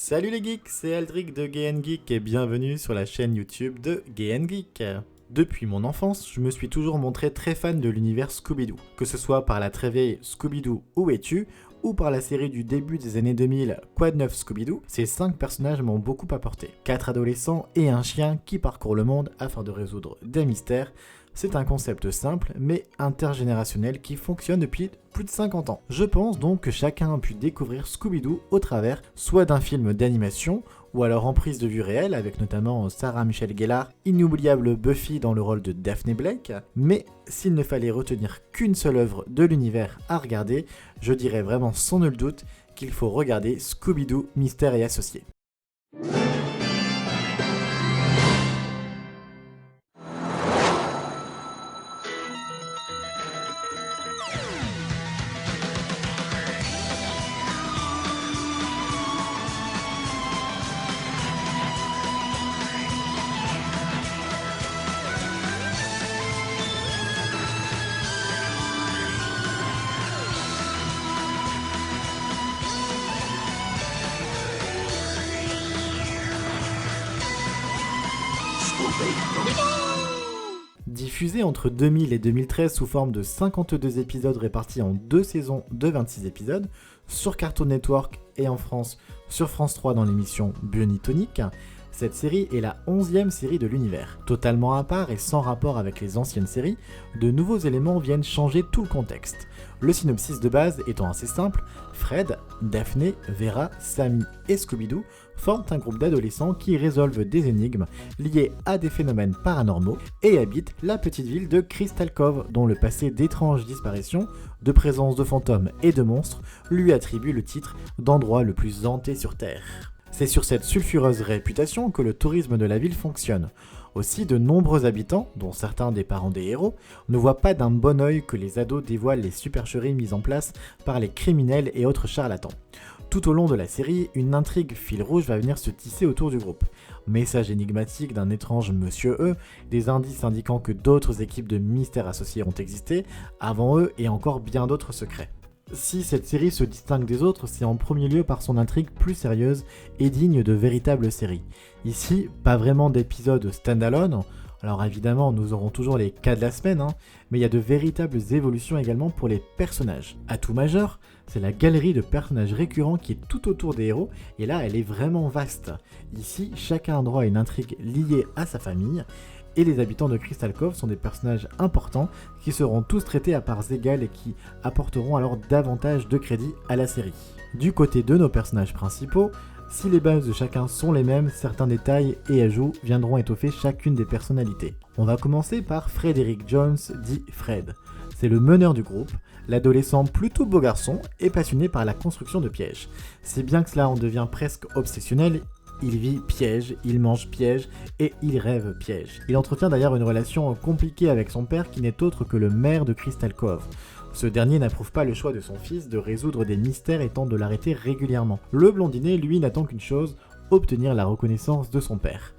Salut les geeks, c'est Aldric de Gay Geek et bienvenue sur la chaîne YouTube de Gay Geek. Depuis mon enfance, je me suis toujours montré très fan de l'univers Scooby-Doo, que ce soit par la très vieille Scooby-Doo Où es-tu ou par la série du début des années 2000 Quoi de neuf Scooby-Doo, ces 5 personnages m'ont beaucoup apporté. 4 adolescents et un chien qui parcourent le monde afin de résoudre des mystères. C'est un concept simple mais intergénérationnel qui fonctionne depuis plus de 50 ans. Je pense donc que chacun a pu découvrir Scooby-Doo au travers soit d'un film d'animation ou alors en prise de vue réelle avec notamment Sarah Michelle Gellar, inoubliable Buffy dans le rôle de Daphne Blake, mais s'il ne fallait retenir qu'une seule œuvre de l'univers à regarder, je dirais vraiment sans nul doute qu'il faut regarder Scooby-Doo Mystère et Associés. Diffusé entre 2000 et 2013 sous forme de 52 épisodes répartis en 2 saisons de 26 épisodes, sur Cartoon Network et en France sur France 3 dans l'émission Bunny Tonic, cette série est la 11e série de l'univers. Totalement à part et sans rapport avec les anciennes séries, de nouveaux éléments viennent changer tout le contexte. Le synopsis de base étant assez simple, Fred, Daphné, Vera, Sammy et Scooby-Doo forment un groupe d'adolescents qui résolvent des énigmes liées à des phénomènes paranormaux et habitent la petite ville de Crystal Cove, dont le passé d'étranges disparitions, de présence de fantômes et de monstres lui attribue le titre d'endroit le plus hanté sur Terre. C'est sur cette sulfureuse réputation que le tourisme de la ville fonctionne. Aussi, de nombreux habitants, dont certains des parents des héros, ne voient pas d'un bon œil que les ados dévoilent les supercheries mises en place par les criminels et autres charlatans. Tout au long de la série, une intrigue fil rouge va venir se tisser autour du groupe. Message énigmatique d'un étrange Monsieur E, des indices indiquant que d'autres équipes de mystères associés ont existé avant eux et encore bien d'autres secrets. Si cette série se distingue des autres, c'est en premier lieu par son intrigue plus sérieuse et digne de véritables séries. Ici, pas vraiment d'épisodes stand-alone, alors évidemment nous aurons toujours les cas de la semaine, mais il y a de véritables évolutions également pour les personnages. Atout majeur, c'est la galerie de personnages récurrents qui est tout autour des héros, et là elle est vraiment vaste. Ici, chacun a droit à une intrigue liée à sa famille, et les habitants de Crystal Cove sont des personnages importants qui seront tous traités à parts égales et qui apporteront alors davantage de crédit à la série. Du côté de nos personnages principaux, si les bases de chacun sont les mêmes, certains détails et ajouts viendront étoffer chacune des personnalités. On va commencer par Frederick Jones, dit Fred. C'est le meneur du groupe, l'adolescent plutôt beau garçon et passionné par la construction de pièges. Si bien que cela en devient presque obsessionnel. Il vit piège, il mange piège et il rêve piège. Il entretient d'ailleurs une relation compliquée avec son père qui n'est autre que le maire de Crystal Cove. Ce dernier n'approuve pas le choix de son fils de résoudre des mystères et tente de l'arrêter régulièrement. Le blondinet, lui, n'attend qu'une chose, obtenir la reconnaissance de son père.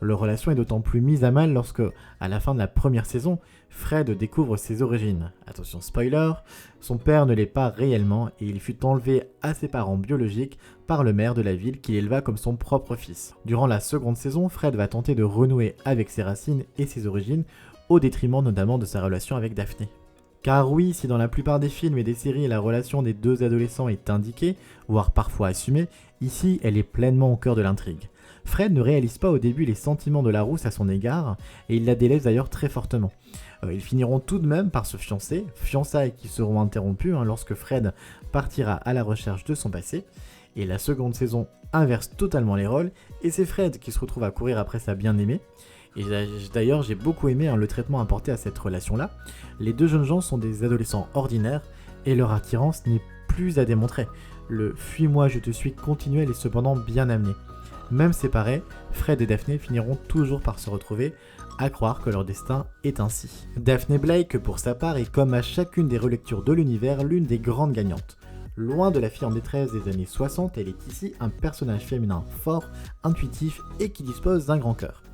Leur relation est d'autant plus mise à mal lorsque, à la fin de la première saison, Fred découvre ses origines. Attention spoiler, son père ne l'est pas réellement et il fut enlevé à ses parents biologiques par le maire de la ville qui l'éleva comme son propre fils. Durant la seconde saison, Fred va tenter de renouer avec ses racines et ses origines, au détriment notamment de sa relation avec Daphné. Car oui, si dans la plupart des films et des séries la relation des deux adolescents est indiquée, voire parfois assumée, ici elle est pleinement au cœur de l'intrigue. Fred ne réalise pas au début les sentiments de la rousse à son égard, et il la délaisse d'ailleurs très fortement. Ils finiront tout de même par se fiancer, fiançailles qui seront interrompues lorsque Fred partira à la recherche de son passé, et la seconde saison inverse totalement les rôles, et c'est Fred qui se retrouve à courir après sa bien-aimée. Et d'ailleurs j'ai beaucoup aimé le traitement apporté à cette relation-là. Les deux jeunes gens sont des adolescents ordinaires, et leur attirance n'est plus à démontrer. Le « fuis-moi, je te suis » continuel est cependant bien amené. Même séparés, Fred et Daphné finiront toujours par se retrouver, à croire que leur destin est ainsi. Daphne Blake, pour sa part, est comme à chacune des relectures de l'univers l'une des grandes gagnantes. Loin de la fille en détresse des années 60, elle est ici un personnage féminin fort, intuitif et qui dispose d'un grand cœur.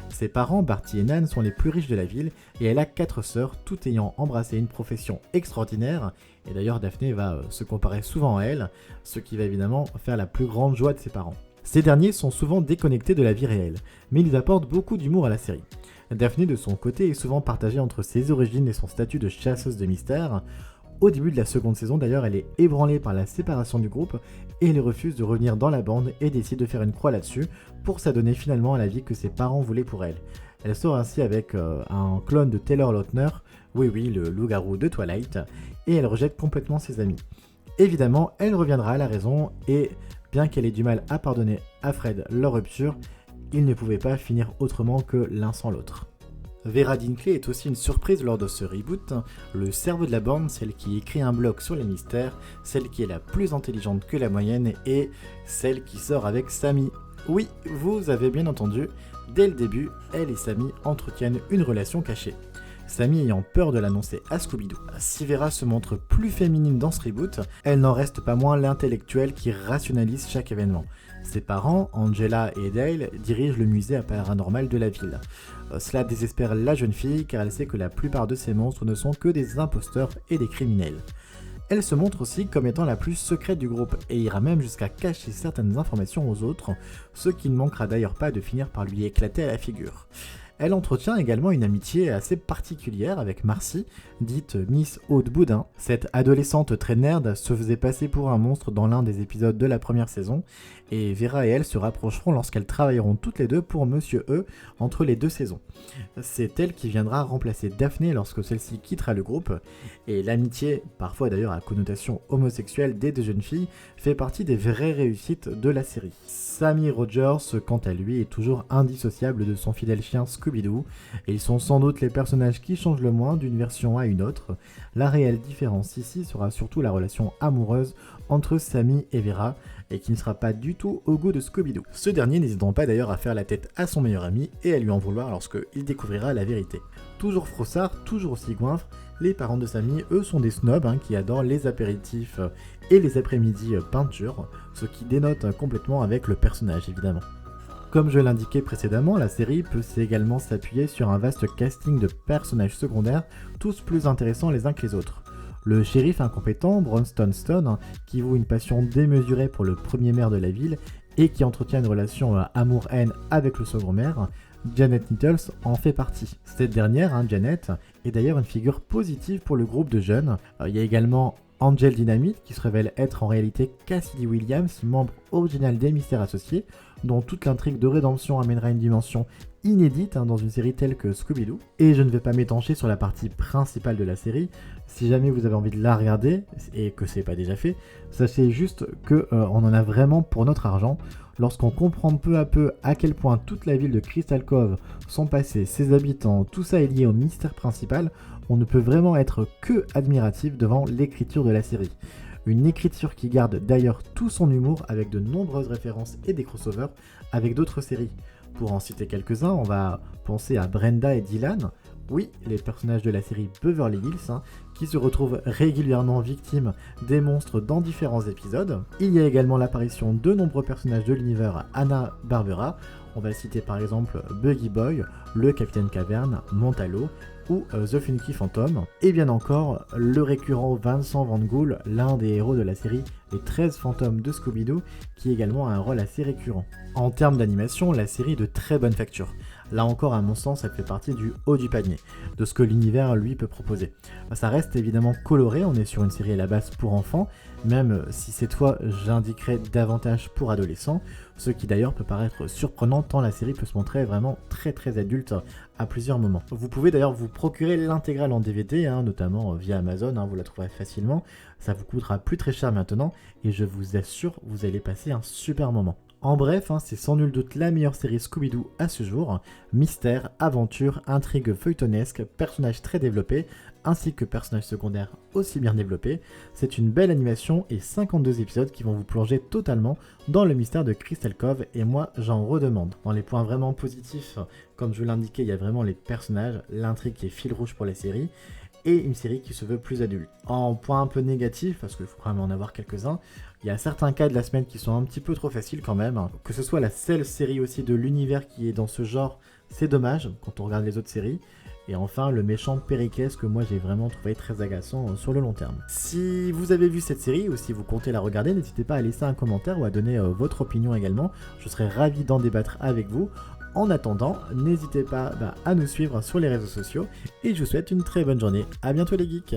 Ses parents, Barty et Nan, sont les plus riches de la ville et elle a 4 sœurs, toutes ayant embrassé une profession extraordinaire. Et d'ailleurs, Daphné va se comparer souvent à elle, ce qui va évidemment faire la plus grande joie de ses parents. Ces derniers sont souvent déconnectés de la vie réelle, mais ils apportent beaucoup d'humour à la série. Daphné de son côté est souvent partagée entre ses origines et son statut de chasseuse de mystère. Au début de la seconde saison d'ailleurs, elle est ébranlée par la séparation du groupe et elle refuse de revenir dans la bande et décide de faire une croix là-dessus pour s'adonner finalement à la vie que ses parents voulaient pour elle. Elle sort ainsi avec un clone de Taylor Lautner, oui le loup-garou de Twilight, et elle rejette complètement ses amis. Évidemment, elle reviendra à la raison et bien qu'elle ait du mal à pardonner à Fred leur rupture, ils ne pouvaient pas finir autrement que l'un sans l'autre. Vera Dinkley est aussi une surprise lors de ce reboot, le cerveau de la bande, celle qui écrit un blog sur les mystères, celle qui est la plus intelligente que la moyenne et celle qui sort avec Sammy. Oui, vous avez bien entendu, dès le début, elle et Sammy entretiennent une relation cachée. Sammy ayant peur de l'annoncer à Scooby-Doo. Si Vera se montre plus féminine dans ce reboot, elle n'en reste pas moins l'intellectuelle qui rationalise chaque événement. Ses parents, Angela et Dale, dirigent le musée paranormal de la ville. Cela désespère la jeune fille car elle sait que la plupart de ces monstres ne sont que des imposteurs et des criminels. Elle se montre aussi comme étant la plus secrète du groupe et ira même jusqu'à cacher certaines informations aux autres, ce qui ne manquera d'ailleurs pas de finir par lui éclater à la figure. Elle entretient également une amitié assez particulière avec Marcy, dite Miss Haute Boudin. Cette adolescente très nerd se faisait passer pour un monstre dans l'un des épisodes de la première saison, et Vera et elle se rapprocheront lorsqu'elles travailleront toutes les deux pour Monsieur E entre les deux saisons. C'est elle qui viendra remplacer Daphné lorsque celle-ci quittera le groupe, et l'amitié, parfois d'ailleurs à connotation homosexuelle des deux jeunes filles, fait partie des vraies réussites de la série. Sammy Rogers, quant à lui, est toujours indissociable de son fidèle chien Scooby-Doo, et ils sont sans doute les personnages qui changent le moins d'une version à une autre. La réelle différence ici sera surtout la relation amoureuse entre Sammy et Vera, et qui ne sera pas du tout au goût de Scooby-Doo. Ce dernier n'hésitant pas d'ailleurs à faire la tête à son meilleur ami et à lui en vouloir lorsqu'il découvrira la vérité. Toujours frossard, toujours aussi goinfre, les parents de Sammy, eux, sont des snobs qui adorent les apéritifs et les après-midi peinture, ce qui dénote complètement avec le personnage évidemment. Comme je l'indiquais précédemment, la série peut également s'appuyer sur un vaste casting de personnages secondaires, tous plus intéressants les uns que les autres. Le shérif incompétent, Bronston Stone, qui voue une passion démesurée pour le premier maire de la ville et qui entretient une relation amour-haine avec le second maire, Janet Nettles en fait partie. Cette dernière, Janet, est d'ailleurs une figure positive pour le groupe de jeunes. Il y a également Angel Dynamite qui se révèle être en réalité Cassidy Williams, membre original des Mystères Associés, dont toute l'intrigue de rédemption amènera une dimension inédite dans une série telle que Scooby-Doo. Et je ne vais pas m'étancher sur la partie principale de la série. Si jamais vous avez envie de la regarder, et que c'est pas déjà fait, sachez juste qu'on en a vraiment pour notre argent. Lorsqu'on comprend peu à peu à quel point toute la ville de Crystal Cove, son passé, ses habitants, tout ça est lié au mystère principal, on ne peut vraiment être que admiratif devant l'écriture de la série. Une écriture qui garde d'ailleurs tout son humour avec de nombreuses références et des crossovers avec d'autres séries. Pour en citer quelques-uns, on va penser à Brenda et Dylan, oui, les personnages de la série Beverly Hills, qui se retrouvent régulièrement victimes des monstres dans différents épisodes. Il y a également l'apparition de nombreux personnages de l'univers Hanna-Barbera. On va citer par exemple Buggy Boy, le Capitaine Caverne, Montalo ou The Funky Phantom, et bien encore le récurrent Vincent Van Gogh, l'un des héros de la série Les 13 fantômes de Scooby-Doo, qui également a un rôle assez récurrent. En termes d'animation, la série est de très bonne facture. Là encore, à mon sens, elle fait partie du haut du panier, de ce que l'univers lui peut proposer. Ça reste évidemment coloré, on est sur une série à la base pour enfants, même si cette fois j'indiquerais davantage pour adolescents, ce qui d'ailleurs peut paraître surprenant tant la série peut se montrer vraiment très adulte à plusieurs moments. Vous pouvez d'ailleurs vous procurer l'intégrale en DVD, notamment via Amazon, vous la trouverez facilement, ça vous coûtera plus très cher maintenant, et je vous assure, vous allez passer un super moment. En bref, c'est sans nul doute la meilleure série Scooby-Doo à ce jour. Mystère, aventure, intrigue feuilletonesque, personnages très développés, ainsi que personnages secondaires aussi bien développés. C'est une belle animation et 52 épisodes qui vont vous plonger totalement dans le mystère de Crystal Cove, et moi j'en redemande. Dans les points vraiment positifs, comme je vous l'indiquais, il y a vraiment les personnages, l'intrigue qui est fil rouge pour la série, et une série qui se veut plus adulte. En point un peu négatif, parce qu'il faut quand même en avoir quelques-uns, il y a certains cas de la semaine qui sont un petit peu trop faciles quand même. Que ce soit la seule série aussi de l'univers qui est dans ce genre, c'est dommage quand on regarde les autres séries. Et enfin, le méchant Périclès que moi j'ai vraiment trouvé très agaçant sur le long terme. Si vous avez vu cette série ou si vous comptez la regarder, n'hésitez pas à laisser un commentaire ou à donner votre opinion également. Je serais ravi d'en débattre avec vous. En attendant, n'hésitez pas à nous suivre sur les réseaux sociaux et je vous souhaite une très bonne journée. À bientôt les geeks!